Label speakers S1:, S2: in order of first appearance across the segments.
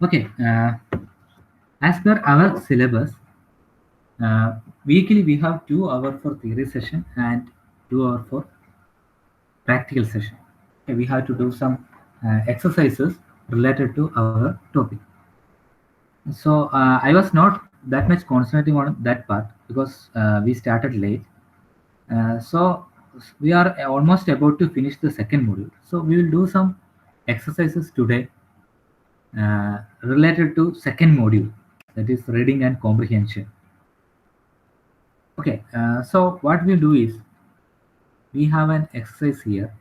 S1: Okay, as per our syllabus, weekly we have 2 hours for theory session and 2 hours for practical session. Okay, we have to do some exercises related to our topic. So I was not that much concentrating on that part because we started late. So we are almost about to finish the second module. So we will do some exercises today related to second module, that is reading and comprehension. Okay, so what we'll do is we have an exercise here.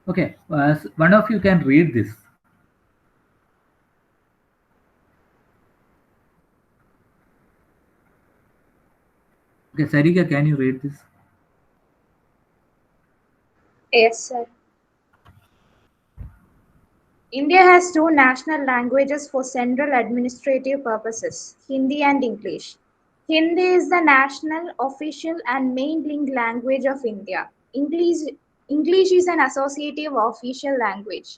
S1: Okay, one of you can read this. Okay, Sarika, can you read this?
S2: Yes, sir. India has two national languages for central administrative purposes, Hindi and English. Hindi is the national, official, and main lingua language of India. English is an associative official language.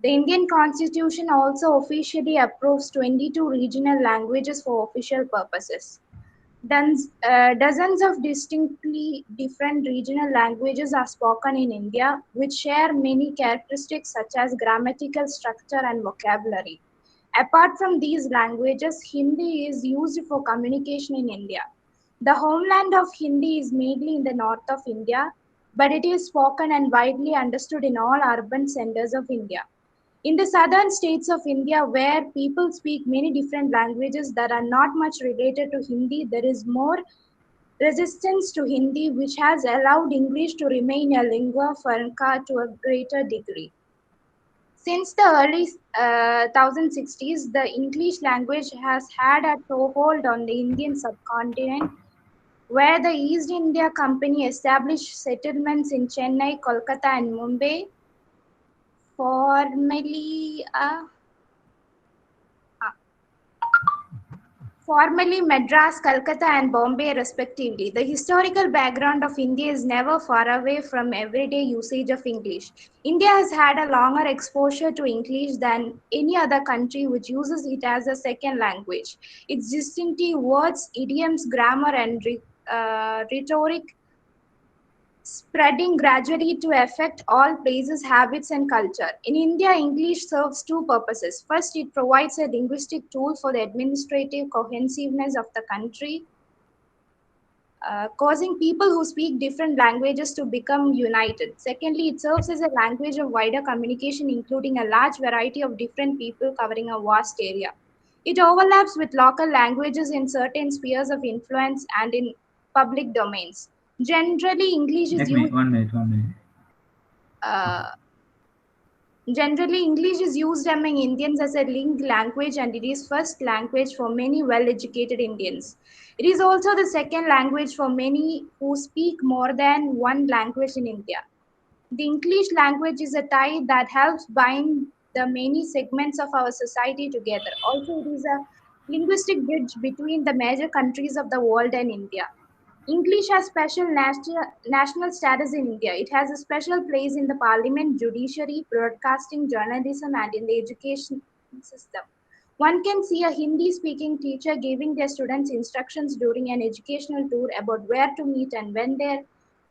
S2: The Indian Constitution also officially approves 22 regional languages for official purposes. Dozens of distinctly different regional languages are spoken in India, which share many characteristics such as grammatical structure and vocabulary. Apart from these languages, Hindi is used for communication in India. The homeland of Hindi is mainly in the north of India, but it is spoken and widely understood in all urban centers of India. In the southern states of India, where people speak many different languages that are not much related to Hindi, there is more resistance to Hindi, which has allowed English to remain a lingua franca to a greater degree. Since the early 1060s, the English language has had a toehold on the Indian subcontinent, where the East India Company established settlements in Chennai, Kolkata, and Mumbai. Formerly, Formerly Madras, Calcutta, and Bombay, respectively. The historical background of India is never far away from everyday usage of English. India has had a longer exposure to English than any other country which uses it as a second language. Its distinctive words, idioms, grammar, and rhetoric spreading gradually to affect all places, habits, and culture. In India, English serves two purposes. First, it provides a linguistic tool for the administrative cohesiveness of the country, causing people who speak different languages to become united. Secondly, it serves as a language of wider communication, including a large variety of different people covering a vast area. It overlaps with local languages in certain spheres of influence and in public domains. Generally, English is
S1: Let me
S2: used
S1: 1 minute, 1 minute.
S2: uh, Generally, English is used among Indians as a linked language and it is first language for many well-educated Indians. It is also the second language for many who speak more than one language in India. The English language is a tie that helps bind the many segments of our society together. Also, it is a linguistic bridge between the major countries of the world and India. English has special national status in India. It has a special place in the parliament, judiciary, broadcasting, journalism, and in the education system. One can see a Hindi speaking teacher giving their students instructions during an educational tour about where to meet and when their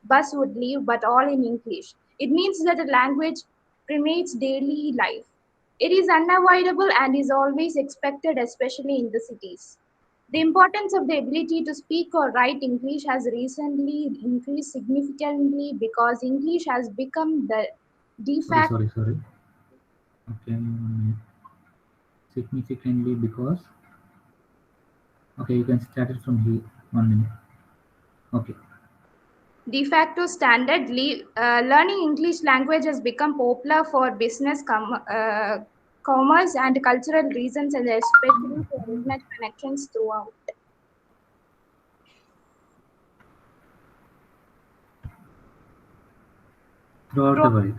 S2: bus would leave, but all in English. It means that the language permeates daily life. It is unavoidable and is always expected, especially in the cities. The importance of the ability to speak or write English has recently increased significantly because English has become the de
S1: Sorry,
S2: facto.
S1: sorry, sorry. Okay, 1 minute. Significantly because. Okay, you can start it from here. 1 minute. Okay.
S2: De facto standard. Learning English language has become popular for business, commerce, and cultural reasons, and especially for internet connections throughout.
S1: Throughout the
S2: throughout
S1: world.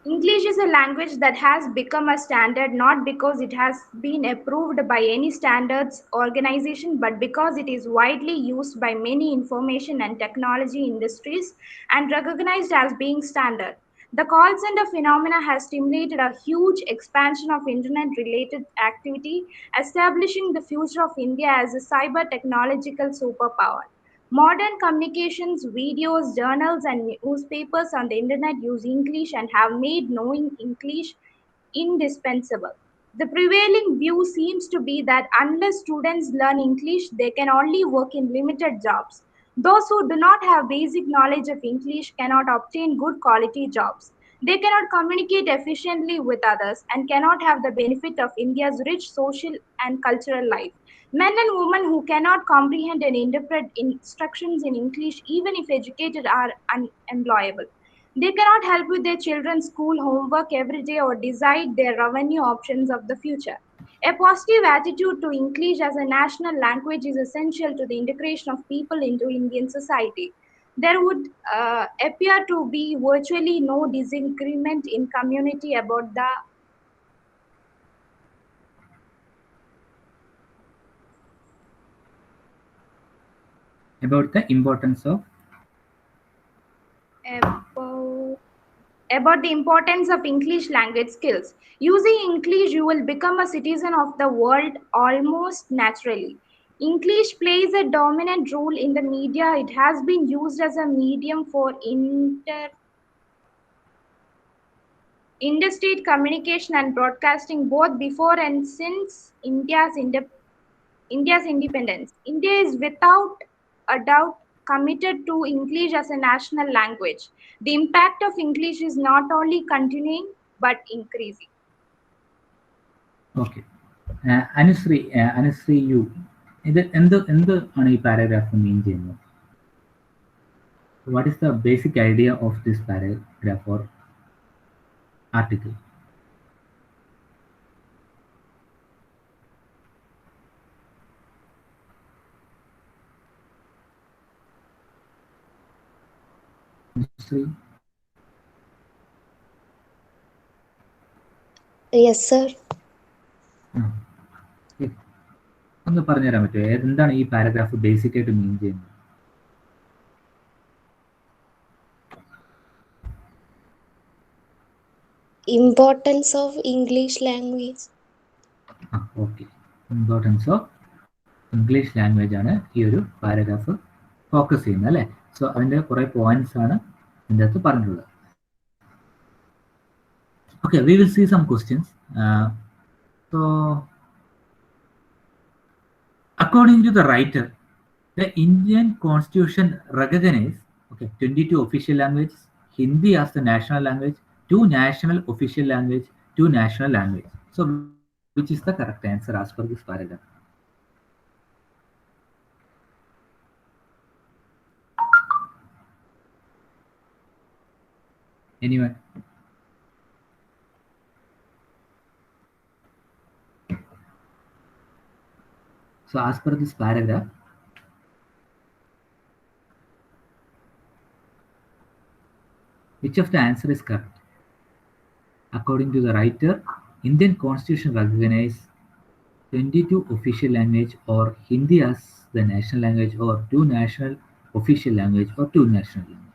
S2: English is a language that has become a standard not because it has been approved by any standards organization, but because it is widely used by many information and technology industries and recognized as being standard. The call center phenomena has stimulated a huge expansion of internet related activity, establishing the future of India as a cyber technological superpower. Modern communications, videos, journals, and newspapers on the internet use English and have made knowing English indispensable. The prevailing view seems to be that unless students learn English, they can only work in limited jobs. Those who do not have basic knowledge of English cannot obtain good quality jobs. They cannot communicate efficiently with others and cannot have the benefit of India's rich social and cultural life. Men and women who cannot comprehend and interpret instructions in English, even if educated, are unemployable. They cannot help with their children's school homework every day or decide their revenue options of the future. A positive attitude to English as a national language is essential to the integration of people into Indian society. There would appear to be virtually no disagreement in community
S1: About the importance of
S2: about about the importance of English language skills. Using English, you will become a citizen of the world almost naturally. English plays a dominant role in the media. It has been used as a medium for interstate communication and broadcasting both before and since India's independence. India is without a doubt committed to English as a national language. The impact of English is not only continuing but increasing.
S1: okay. Anusree you ഇത് ആണ് ഈ paragraph മീൻ ചെയ്യുന്നത്? What is the basic idea of this paragraph or article? Sri?
S3: Yes, sir.
S1: ഒന്ന് പറഞ്ഞുതരാൻ പറ്റുമോ എന്താണ് ഈ paragraph basic ആയിട്ട് മീൻ ചെയ്യുന്നത്?
S3: Importance of English language.
S1: Okay, importance of English language ആണ് ഈ ഒരു പാരഗ്രാഫ് ഫോക്കസ് ചെയ്യുന്നത് അല്ലേ? സോ അതിൻ്റെ കുറേ പോയിന്റ്സ് ആണ് ഇതിൻ്റെ അകത്ത് പറഞ്ഞിട്ടുള്ളത്. Okay, we will see some questions. So, according to the writer, the Indian Constitution recognizes 22 official languages, Hindi as the national language, 2 national official language, 2 national language. So, which is the correct answer as per this paragraph? Anyone? So, as per this paragraph, which of the answer is correct? According to the writer, Indian Constitution recognizes 22 official language or Hindi as the national language or 2 national official language or 2 national language.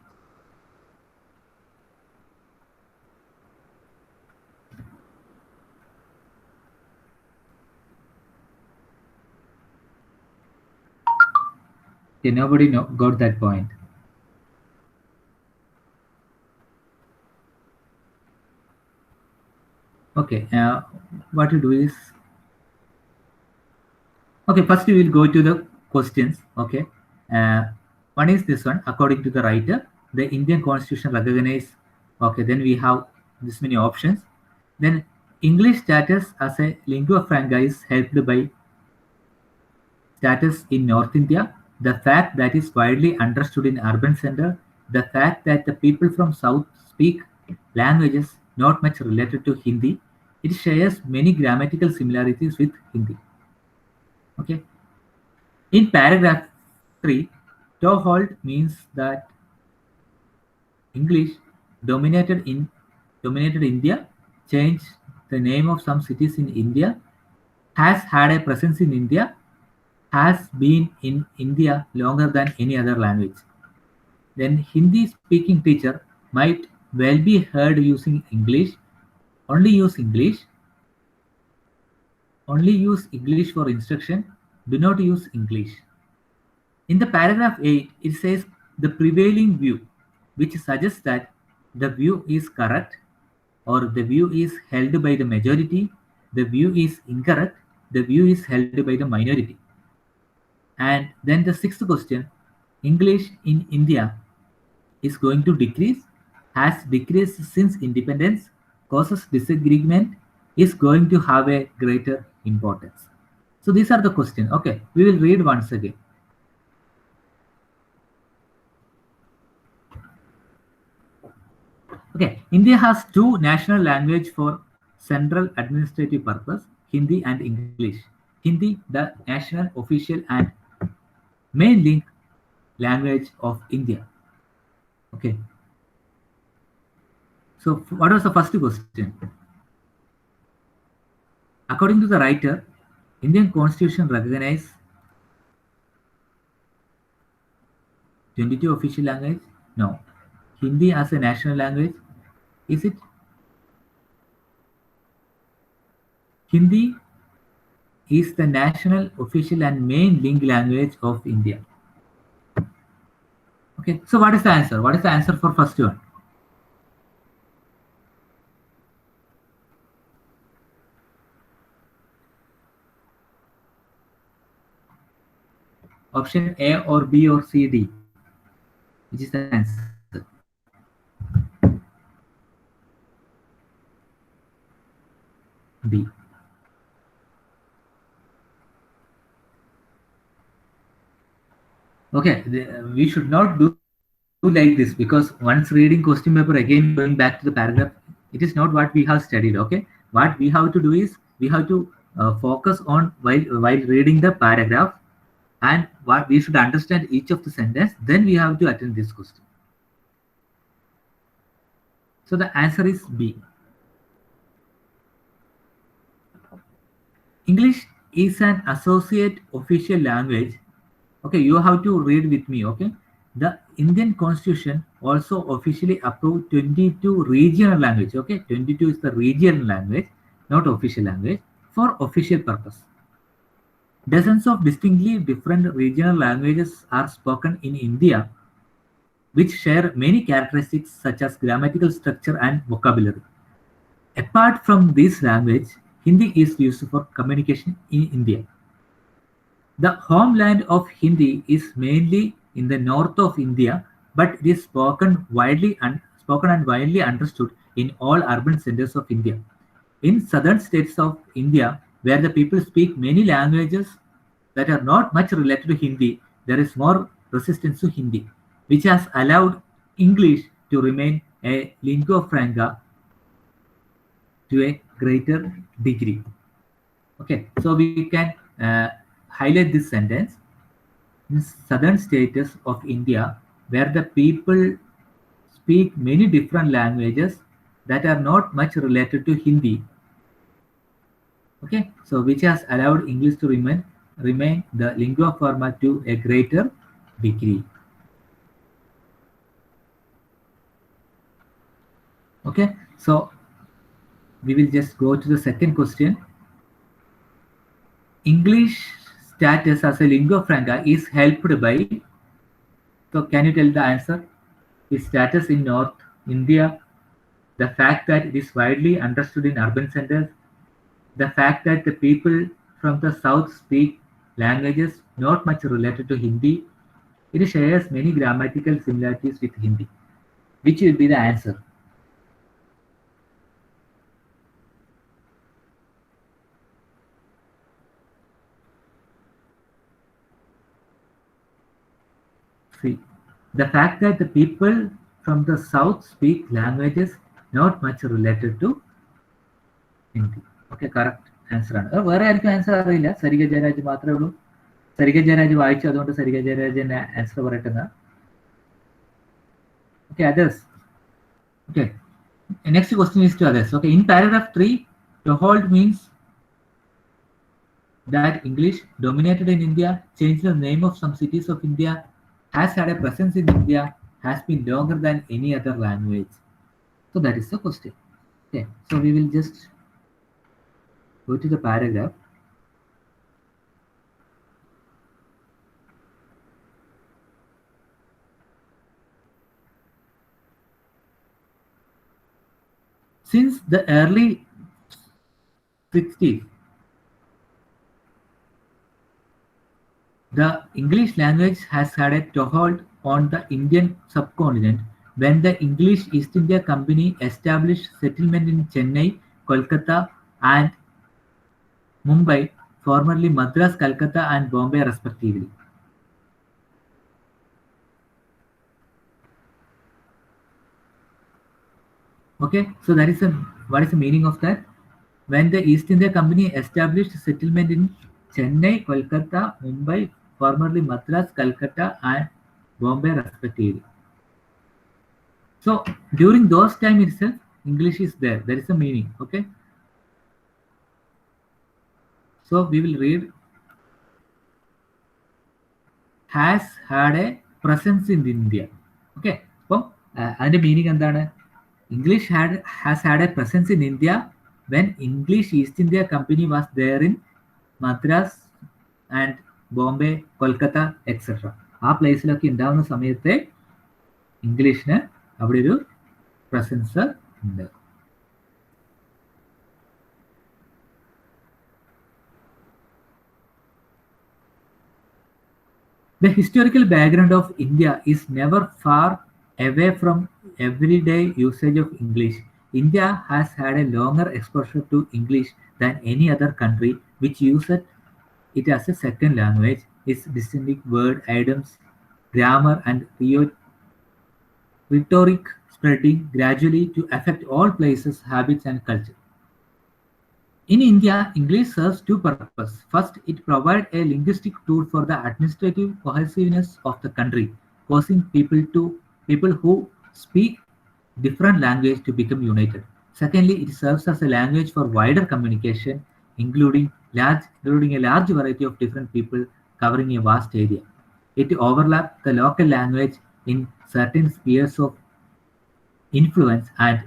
S1: Okay, nobody got that point. Okay, what to do is, okay, first we will go to the questions. Okay, one is this one. According to the writer, the Indian Constitution recognizes. Okay, then we have this many options. Then English status as a lingua franca is helped by status in North India, the fact that is widely understood in urban center, the fact that the people from South speak languages not much related to Hindi. It shares many grammatical similarities with Hindi. Okay. In paragraph 3, Toehold means that English dominated in dominated India, changed the name of some cities in India, has had a presence in India, has been in India longer than any other language. Then Hindi speaking teacher might well be heard using English, only use English, only use English for instruction, do not use English. In the paragraph 8, it says the prevailing view, which suggests that the view is correct or the view is held by the majority, the view is incorrect, the view is held by the minority. And then the sixth question, English in India is going to decrease, has decreased since independence, causes disagreement, is going to have a greater importance. So these are the questions. Okay, we will read once again. Okay, India has two national language for central administrative purpose, Hindi and English. Hindi, the national, official and main link language of India. Okay. So what was the first question? According to the writer, Indian Constitution recognizes 22 official language? No. Hindi as a national language? Is it? Hindi is the national, official and main link language of India. Okay, so what is the answer? What is the answer for first one? Option A or B or C, D? Which is the answer? B. Okay, we should not do like this, because once reading question paper again going back to the paragraph, it is not what we have studied. Okay, what we have to do is we have to focus on while reading the paragraph, and what we should understand each of the sentence, then we have to attend this question. So the answer is B. English is an associate official language. Okay, you have to read with me. Okay, the Indian Constitution also officially approved 22 regional language. Okay, 22 is the regional language, not official language, for official purpose. Dozens of distinctly different regional languages are spoken in India, which share many characteristics such as grammatical structure and vocabulary. Apart from this language, Hindi is used for communication in India. The homeland of Hindi is mainly in the north of India, but it is spoken and widely understood in all urban centers of India. In southern states of India, where the people speak many languages that are not much related to Hindi, there is more resistance to Hindi, which has allowed English to remain a lingua franca to a greater degree. Okay, so we can highlight this sentence. In southern states of India, where the people speak many different languages that are not much related to Hindi. Okay, so which has allowed English to remain the lingua franca to a greater degree. Okay, so we will just go to the second question. English status as a lingua franca is helped by, so can you tell the answer? Its status in North India, the fact that it is widely understood in urban centers, the fact that the people from the south speak languages not much related to Hindi, it shares many grammatical similarities with Hindi. Which will be the answer? See, the fact that the people from the south speak languages not much related to Hindi. Okay, correct answer. Where are you answer? Sarika Jayaraj Matraulu. Sarika Jayaraj Vaichu, അതുകൊണ്ട് Sarika Jayaraj answer പറയട്ടെന്ന. Okay, others. Okay, Next question is to others. Okay, in paragraph 3, to hold means that English dominated in India, changed the name of some cities of India, has had a presence in India, has been longer than any other language. So that is the question. Okay, so we will just go to the paragraph. Since the early 60s, the English language has had a toehold on the Indian subcontinent when the English East India Company established settlement in Chennai, Kolkata, and Mumbai, formerly Madras, Calcutta, and Bombay, respectively. Okay, so that is what is the meaning of that? When the East India Company established settlement in Chennai, Kolkata, Mumbai, formerly Madras, Calcutta, and Bombay, respectively. So during those time itself, English is there. There is a meaning. Okay. So we will read has had a presence in India. Okay. അപ്പം അതിന്റെ meaning എന്താണ്? English has had a presence in India when English East India Company was there in Madras and Bombay, Kolkata, etc. ആ പ്ലേസിലൊക്കെ ഉണ്ടാവുന്ന സമയത്തെ ഇംഗ്ലീഷിന് അവിടെ ഒരു presence ഉണ്ട്. The historical background of India is never far away from everyday usage of English. India has had a longer exposure to English than any other country which uses it as a second language. Its distinct word, idioms, grammar, and rhetoric spreading gradually to affect all places, habits, and culture. In India, English serves two purposes. First, it provides a linguistic tool for the administrative cohesiveness of the country, causing people who speak different language to become united. Secondly, it serves as a language for wider communication, including a large variety of different people covering a vast area. It overlaps the local language in certain spheres of influence and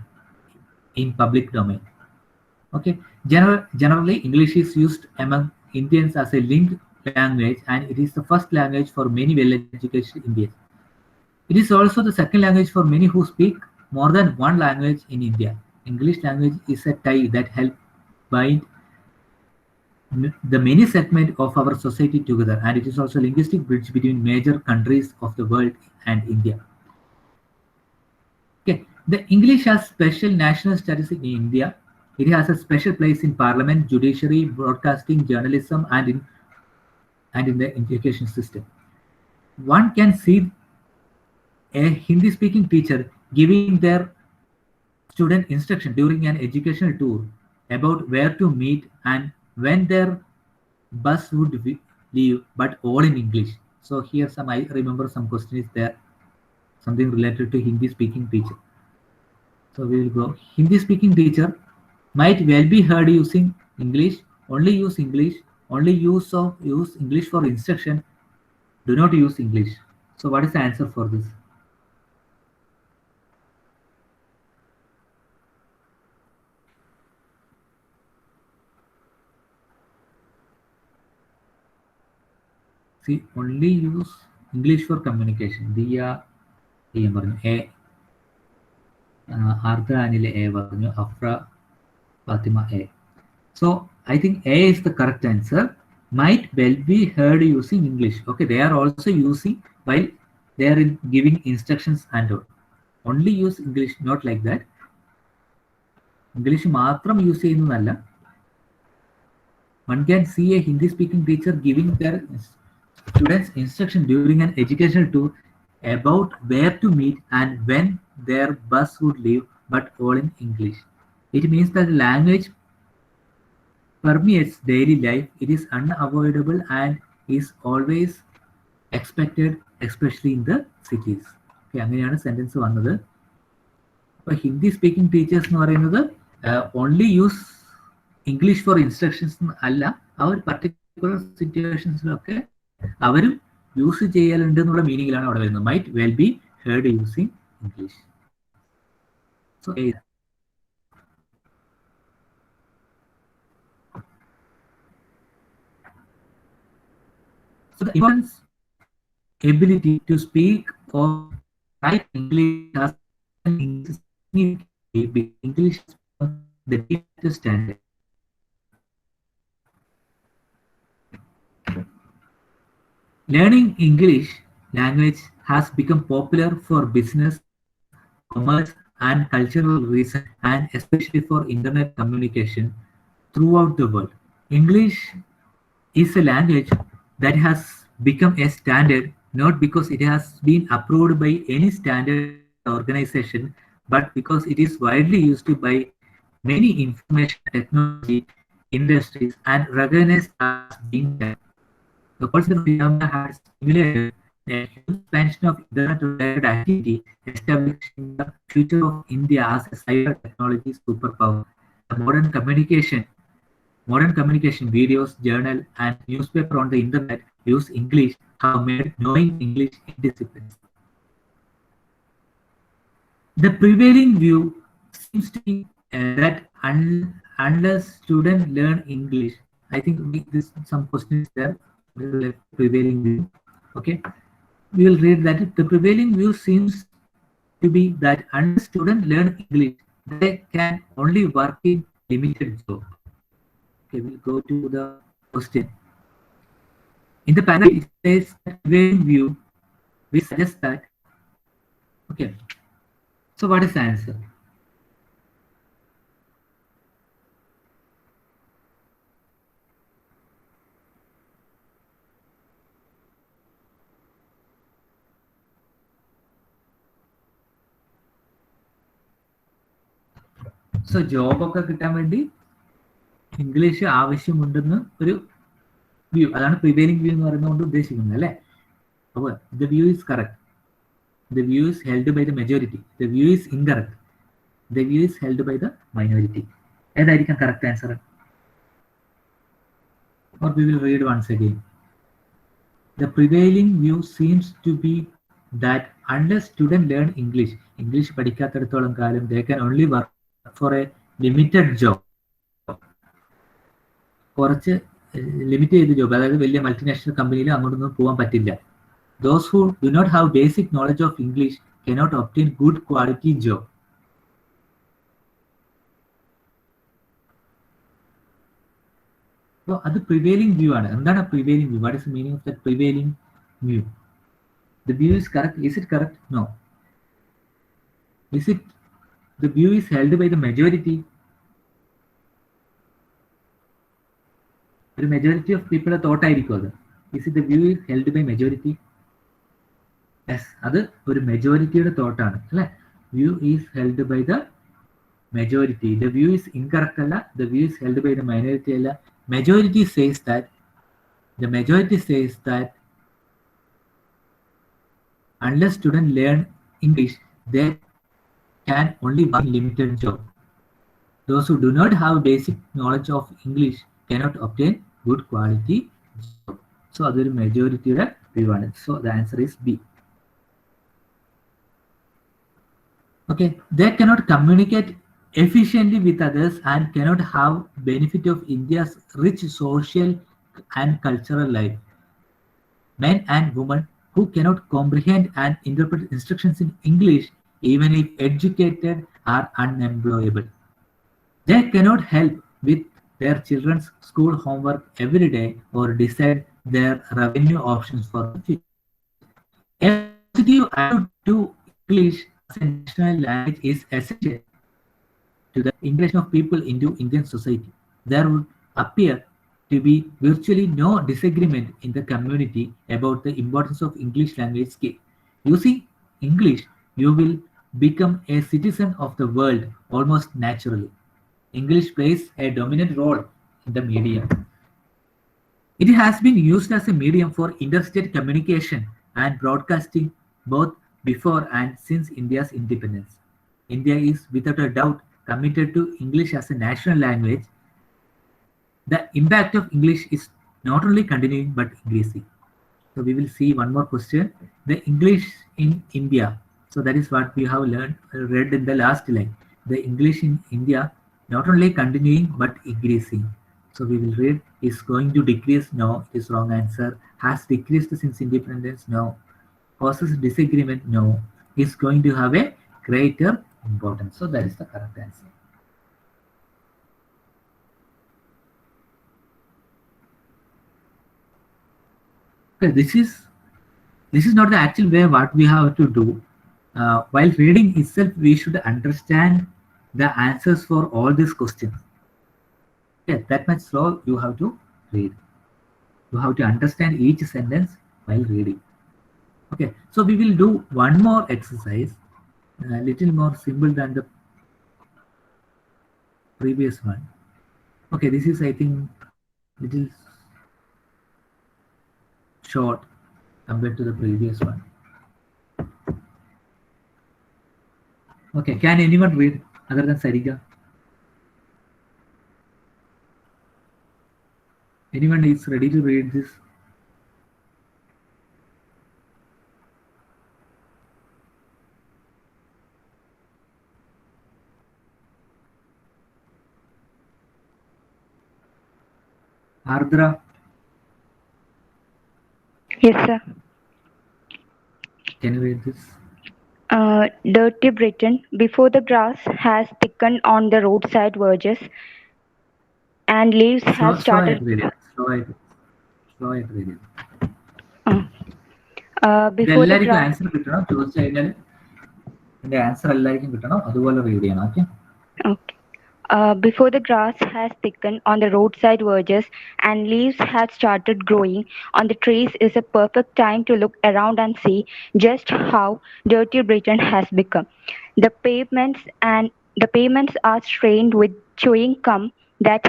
S1: in public domain. Okay. Generally, English is used among Indians as a linked language, and it is the first language for many well-educated Indians. It is also the second language for many who speak more than one language in India. English language is a tie that helps bind the many segments of our society together, and it is also a linguistic bridge between major countries of the world and India. Okay. The English has special national status in India. It has a special place in parliament, judiciary, broadcasting, journalism, and in the education system. One can see a Hindi-speaking teacher giving their student instruction during an educational tour about where to meet and when their bus would leave, but all in English. So here I remember some questions there, something related to Hindi-speaking teacher. So we will go. Hindi-speaking teacher might well be heard using English, only use English, only use English for instruction, do not use English. So what is the answer for this? See, only use English for communication. Dia A. Arthur Anile A. Afra Fatima A. So I think A is the correct answer. Might well be heard using English. Okay, they are also using while they are giving instructions and all. Only use English, not like that. English മാത്രം use ചെയ്യുന്നതല്ല. One can see a Hindi-speaking teacher giving their students instruction during an educational tour about where to meet and when their bus would leave, but all in English. It means that the language permeates daily life. It is unavoidable and is always expected, especially in the cities. Okay, അങ്ങനെയാണ് sentence വന്നത്. അപ്പോൾ Hindi speaking teachers എന്ന് പറയുന്നത് only use English for instructions അല്ല, ആ ഒരു particular സിറ്റുവേഷൻസിലൊക്കെ അവരും use ചെയ്യലുണ്ട് എന്നുള്ള മീനിങ്ങിലാണ് അവിടെ വരുന്നത്. Might well B heard using English. So the importance ability to speak or write English as English is the default standard. Learning English language has become popular for business, commerce, and cultural reasons, and especially for internet communication throughout the world. English is a language that has become a standard not because it has been approved by any standard organization, but because it is widely used by many information technology industries and recognized as being that. The cultural phenomena has stimulated a huge expansion of internet-related activity, establishing the future of India as a cyber technology superpower. The modern communication, videos, journal, and newspaper on the internet use English have made knowing English indiscipline. The prevailing view seems to be that unless students learn English, I think this some questions there. Prevailing view, okay, we will read that. The prevailing view seems to be that unless students learn English, they can only work in limited job. Okay, we'll go to the question. In the panel, it says prevailing view. We suggest that. Okay. So what is the answer? So ജോബൊക്കെ കിട്ടാൻ വേണ്ടി English ആവശ്യമുണ്ടെന്ന് ഒരു view, അതാണ് prevailing view എന്ന് പറയുന്നത് ഉദ്ദേശിക്കുന്നത് അല്ലേ. അപ്പോൾ the view is correct. The view is held by the majority. The view is incorrect. The view is held by the minority. ഏതായിരിക്കും correct answer? Or we will read once again. The prevailing view seems to be that unless students learn English, English പഠിക്കാത്തടത്തോളം കാലം they can only work for a limited job. കുറച്ച് limit ചെയ്ത job, അതായത് വലിയ multinational കമ്പനിയിൽ അങ്ങോട്ടൊന്നും പോകാൻ പറ്റില്ല. Those who do not have basic knowledge of English cannot obtain good quality job. So അത് പ്രിവെയിലിംഗ് വ്യൂ ആണ്. എന്താണ് prevailing view? What is the meaning of that prevailing view? The view is correct. Is it correct? No. Is it the view is held by the majority? The majority of people thought ആയിരിക്കും അത്. Is it the view is held by majority? Yes, അത് ഒരു മെജോറിറ്റിയുടെ തോട്ടാണ് അല്ലെ. View is held by the majority. The view is incorrect അല്ല. The view is held by the minority അല്ല. Majority says that unless students learn English, they can only work in limited job. Those who do not have basic knowledge of English cannot obtain good quality job. So അതൊരു മെജോറിറ്റിയുടെ view ആണ്. So the answer is B. Okay, they cannot communicate efficiently with others and cannot have benefit of India's rich social and cultural life. Men and women who cannot comprehend and interpret instructions in English, even if educated, are unemployable. They cannot help with their children's school homework every day or decide their revenue options for the future. A positive attitude to English as a national language is essential to the integration of people into Indian society. There would appear to be virtually no disagreement in the community about the importance of English language skill. Using English, you will become a citizen of the world almost naturally. English plays a dominant role in the medium. It has been used as a medium for interstate communication and broadcasting both before and since India's independence. India is without a doubt committed to English as a national language, the impact of English is not only continuing but increasing. So we will see one more question. The English in India. So that is what we have read in the last line. The English in India not only continuing but increasing. So we will read, is going to decrease? No, it is wrong answer. Has decreased since independence? No. Causes disagreement? No. Is going to have a greater importance. So that is the correct answer. Okay, this is not the actual way what we have to do. While reading itself, we should understand the answers for all these questions. Okay, that much slow you have to read. You have to understand each sentence while reading. Okay, so we will do one more exercise, a little more simple than the previous one. Okay, this is I think little short compared to the previous one. Okay, can anyone read other than Sarika? Anyone is ready to read this? Ardra,
S4: Yes, sir.
S1: can you read this?
S4: Dirty Britain, before the grass has thickened on the roadside verges and leaves have
S1: Slow
S4: started.
S1: at reading. Slow at reading.
S4: Before the
S1: ഇതെല്ലാവർക്കും
S4: grass.
S1: Answer കിട്ടണം ചോദിച്ചു കഴിഞ്ഞാൽ ഇതിന്റെ answer എല്ലാവർക്കും കിട്ടണം അതുപോലെ read ചെയ്യണം okay
S4: Okay. Before the grass has thickened on the roadside verges and leaves had started growing on the trees is a perfect time to look around and see just how dirty Britain has become. The pavements and the pavements are stained with chewing gum that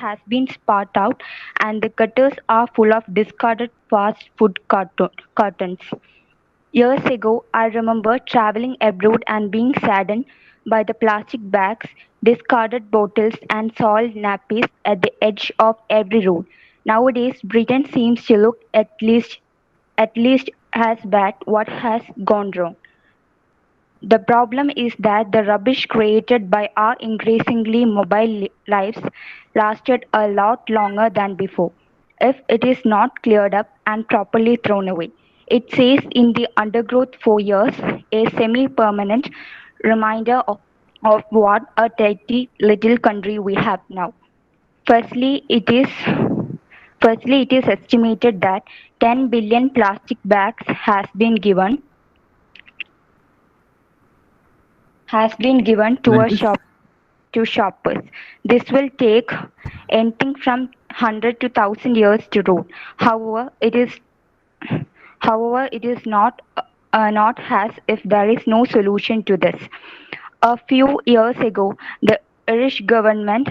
S4: has been spat out, and the gutters are full of discarded fast food cartons. Years ago, I remember traveling abroad and being saddened by the plastic bags, discarded bottles, and soiled nappies at the edge of every road. Nowadays, Britain seems to look at least as bad what has gone wrong. The problem is that the rubbish created by our increasingly mobile lives lasted a lot longer than before, if it is not cleared up and properly thrown away. It stays in the undergrowth for years, a semi permanent reminder of what a tidy little country we have now. Firstly, it is Firstly, it is estimated that 10 billion plastic bags has been given to a
S1: What is
S4: shop to shoppers. This will take anything from 100 to 1000 years to roll. However, it is not as if there is no solution to this. A few years ago, the Irish government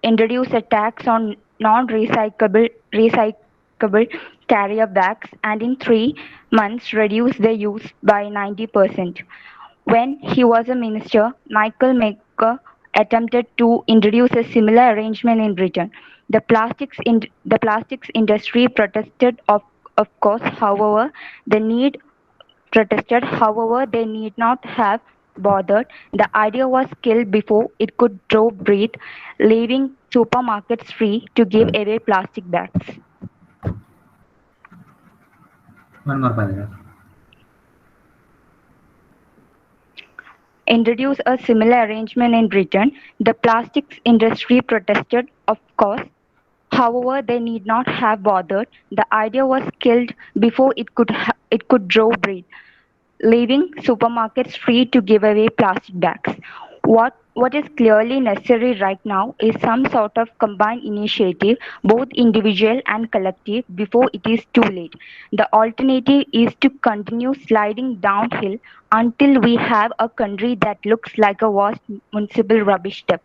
S4: introduced a tax on non-recyclable carrier bags and in 3 months reduced their use by 90%. When he was a minister, Michael Maker attempted to introduce a similar arrangement in Britain. The plastics industry of course, however, the need they need not have bothered. The idea was killed before it could draw breath, leaving supermarkets free to give away plastic bags.
S1: one more paragraph?
S4: Introduce a similar arrangement in Britain. The plastics industry protested, of course. However, they need not have bothered. The idea was killed before it could draw breath, leaving supermarkets free to give away plastic bags. What is clearly necessary right now is some sort of combined initiative, both individual and collective, before it is too late. The alternative is to continue sliding downhill until we have a country that looks like a vast municipal rubbish dump.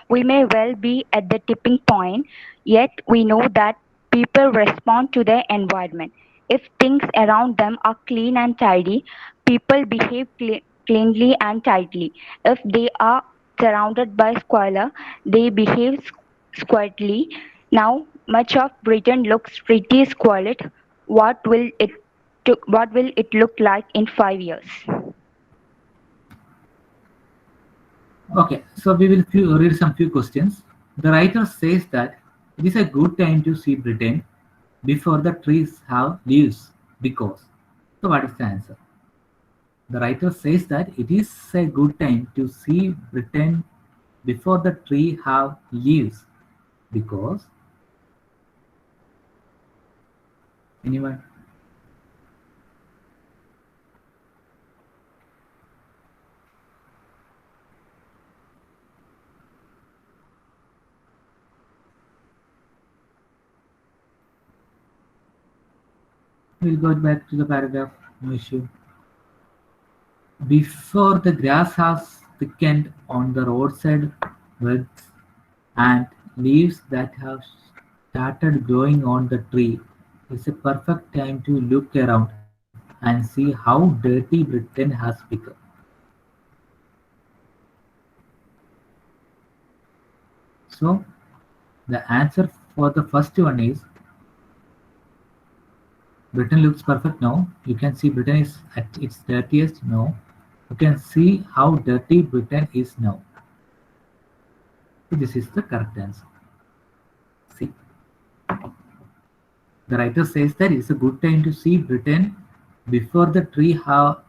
S4: We may well be at the tipping point, yet we know that people respond to their environment. If things around them are clean and tidy, people behave cleanly and tightly. If they are surrounded by squalor, they behave squalidly. Now, much of Britain looks pretty squalid. What will it look like in 5 years?
S1: Okay, so we will read some few questions. The writer says that it is a good time to see Britain before the trees have leaves because. So what is the answer? The writer says that it is a good time to see Britain before the tree have leaves because. Anyone? We'll go back to the paragraph, no issue. Before the grass has thickened on the roadside beds and leaves that have started growing on the tree, is a perfect time to look around and see how dirty Britain has become. So, the answer for the first one is Britain looks perfect now. You can see Britain is at its dirtiest now. You can see how dirty Britain is now. This is the correct answer. See, the writer says that it's a good time to see Britain before the tree have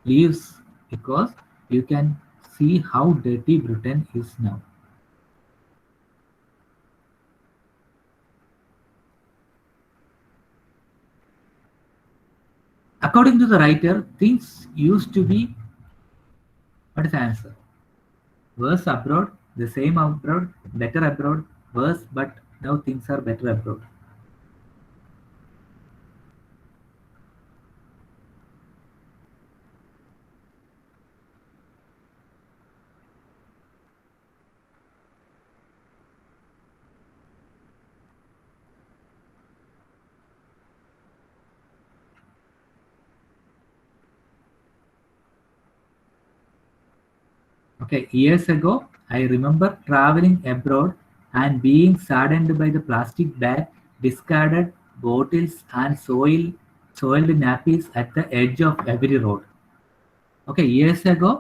S1: leaves because you can see how dirty Britain is now. According to the writer, things used to be, what is the answer? Worse abroad, the same abroad, better abroad, worse, but now things are better abroad. Okay, years ago, I remember traveling abroad and being saddened by the plastic bag, discarded bottles, and soiled nappies at the edge of every road. Okay, years ago,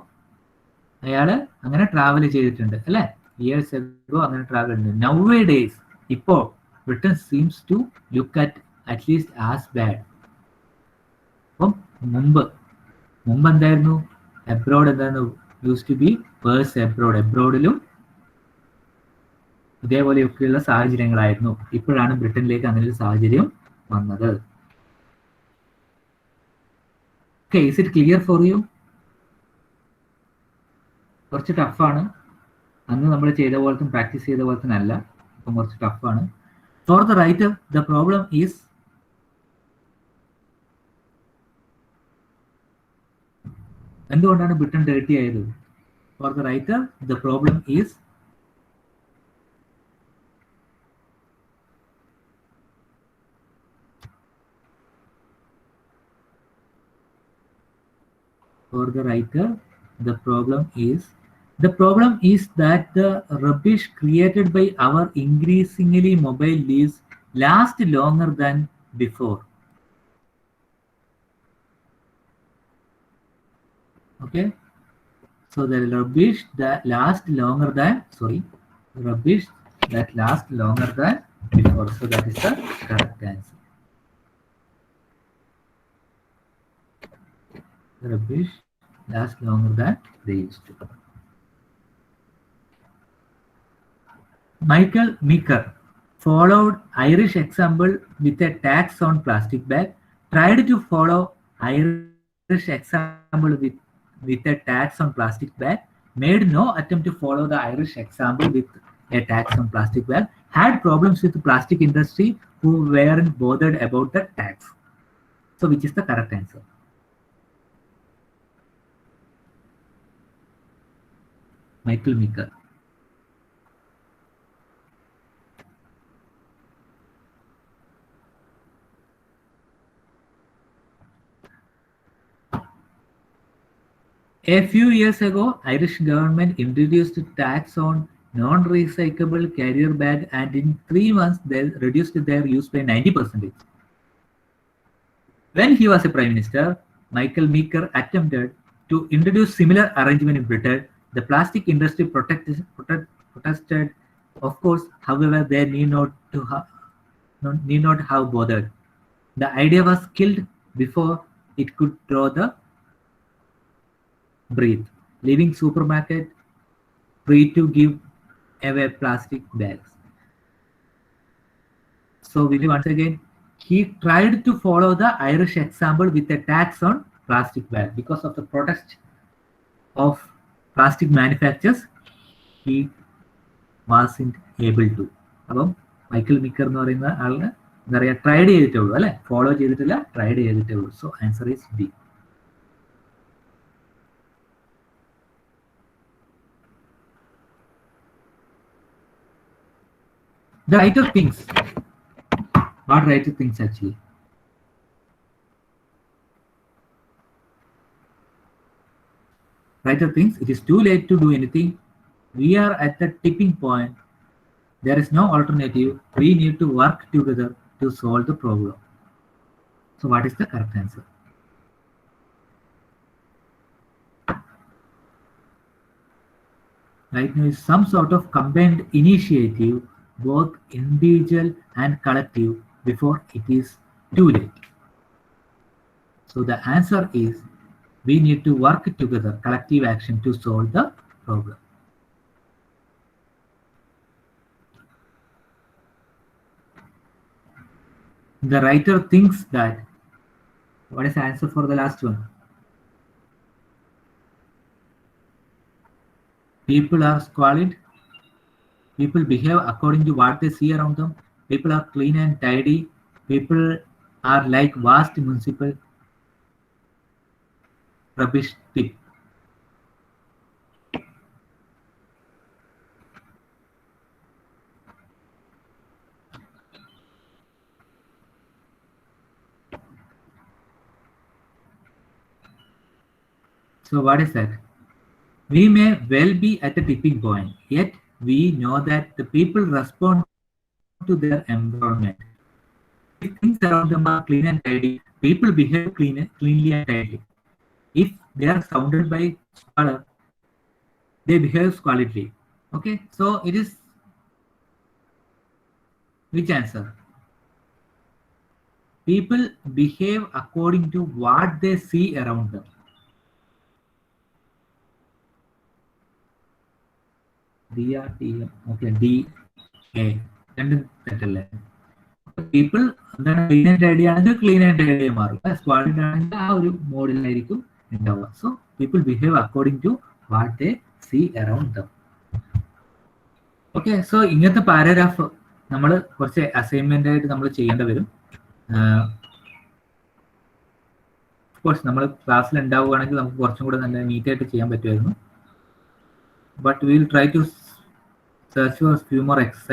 S1: അയാള് അങ്ങനെ travel ചെയ്തിട്ടുണ്ട് അല്ലേ? Years ago അങ്ങനെ travel ഉണ്ട്. Nowadays ഇപ്പോൾ Britain seems to look at least as bad. അപ്പം മുമ്പ് എന്തായിരുന്നു? അബ്രോഡ് എന്തായിരുന്നു? Use to be worse abroad. അബ്രോഡിലും ഇതേപോലെയൊക്കെയുള്ള സാഹചര്യങ്ങളായിരുന്നു. ഇപ്പോഴാണ് ബ്രിട്ടനിലേക്ക് അങ്ങനെ ഒരു സാഹചര്യം വന്നത്. Okay, is it clear for you? കുറച്ച് ടഫാണ്. അന്ന് നമ്മൾ ചെയ്ത പോലത്തും പ്രാക്ടീസ് ചെയ്ത പോലത്തും അല്ല, ഇപ്പം കുറച്ച് ടഫാണ്. For the writer the problem is എന്തുകൊണ്ടാണ് ബ്രിട്ടൻ ഡേർട്ടി ആയത്? For the writer the problem is for the writer the problem is that the rubbish created by our increasingly mobile lives last longer than before. Okay, so the rubbish that lasts longer than before. So that is the correct answer. The rubbish lasts longer than they used to. Michael Meeker followed Irish example with a tax on plastic bag, tried to follow Irish example with a tax on plastic bag, made no attempt to follow the Irish example with a tax on plastic bag, had problems with the plastic industry who weren't bothered about the tax. So which is the correct answer? Michael Meeker. A few years ago, Irish government introduced tax on non-recyclable carrier bag, and in 3 months they reduced their use by 90%. When he was a prime minister, Michael Meeker attempted to introduce similar arrangement in Britain. The plastic industry protested. Of course, however, they need not have bothered. The idea was killed before it could draw the breath, leaving supermarket free to give away plastic bags. So once again, he tried to follow the Irish example with a tax on plastic bag. Because of the protest of plastic manufacturers, he wasn't able to. അപ്പം Michael Mikir എന്ന് പറയുന്ന ആളിന് എന്താ പറയുക, tried ചെയ്തിട്ടേ ഉള്ളൂ അല്ലെ, follow ചെയ്തിട്ടില്ല, ട്രൈഡ് ചെയ്തിട്ടേ ഉള്ളൂ. So answer is B. The writer thinks. What writer thinks actually? Writer thinks it is too late to do anything. We are at the tipping point. There is no alternative. We need to work together to solve the problem. So what is the correct answer? Right now is some sort of combined initiative, both individual and collective, before it is too late. So the answer is we need to work together, collective action to solve the problem. The writer thinks that, what is the answer for the last one? People are squalid. People behave according to what they see around them. People are clean and tidy. People are like vast municipal rubbish tip. So what is that? We may well be at the tipping point, yet we know that the people respond to their environment. If things around them are clean and tidy, people behave cleanly and tidily. If they are surrounded by squalor, they behave squalidly. Okay, so it is which answer? People behave according to what they see around them. DRTM. Okay, DA. People എന്താണ് clean and tidy ആണെങ്കിൽ clean and tidy മാറും, squalid ആണെങ്കിൽ ആ ഒരു മോഡിലായിരിക്കും ഉണ്ടാവുക. So people behave according to what they see around them. Okay, so ഇങ്ങനത്തെ paragraph നമ്മൾ കുറച്ച് അസൈൻമെന്റ് ആയിട്ട് നമ്മൾ ചെയ്യേണ്ടി വരും. കോഴ്സ് നമ്മൾ ക്ലാസ്സിൽ ഉണ്ടാവുകയാണെങ്കിൽ നമുക്ക് കുറച്ചും കൂടെ നല്ല നീറ്റായിട്ട് ചെയ്യാൻ പറ്റുമായിരുന്നു. But we will try to search for a few more exercises.